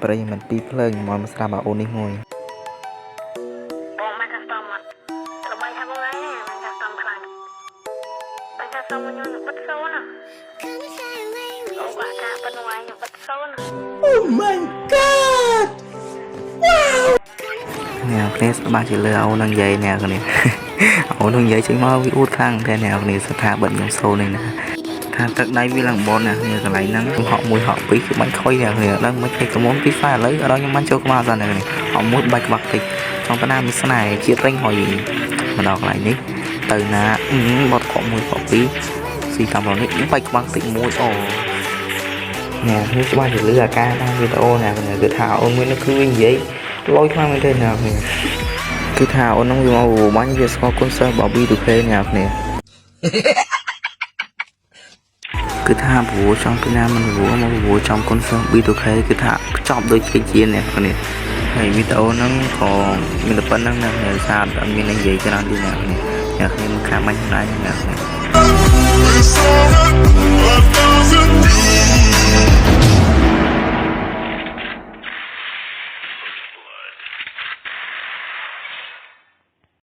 ប្រិយមិត្តពីភ្លើងមកស្ដាប់អូននេះមួយបងមិនកាស្តមល្បីថាបងឯងមិនកាស្តមខ្លាំងមិនកាស្តមខ្ញុំបិទសូនអូបាក់ថាបិទមួយខ្ញុំបិទសូន Oh my god អ្នកគ្នាស្បាជាលើអូននឹងនិយាយអ្នកគ្នាអូននឹងនិយាយចេញមកវាអួតខ្លាំងតែអ្នកគ្នាស្ថាប័នខ្ញុំសូននេះណាថាទឹកដៃវាឡើងបនអ្នកគ្នាកន្លែងហ្នឹងខ្ញុំហក់1ហក់2គឺបាញ់ខុយអ្នកគ្នាដឹងមិនគេកមុំពីហ្វាឥឡូវអត់ខ្ញុំបានចូលក្បាលសិនអ្នកគ្នាហក់1បាច់ក្បាក់តិចចង់តាណាមានស្នេហ៍ជាតិរេញហុយមកដល់កន្លែងនេះទៅណាបត់ខក់1ខក់2ស៊ីតាមរនេះបាច់ក្បាក់តិចមួយអូអ្នកខ្ញុំច្បាស់ជាលឺអាការតាមវីដេអូអ្នកគ្នាគឺថាអូនមួយនោះគឺវានិយាយលយខ្លាំងមែនទេអ្នកគ្នាគឺថាអូននឹងវាមកបាញ់វាស្គាល់គុណសិស្សរបស់ B2K អ្នកគ្នាគឺថាព្រោះចង់ពីណាមិនព្រោះមកព្រោះចង់គុណសិស្ស B2K គឺថាខ្ចប់ដូចជាអ្នកគ្នាហើយវីដេអូហ្នឹងក៏មានតែប៉ុណ្្នឹងអ្នកគ្នាសារអត់មាននិយាយច្រើនទេអ្នកគ្នាអ្នកគ្នាមិនខាំបាញ់ណាអ្នកគ្នា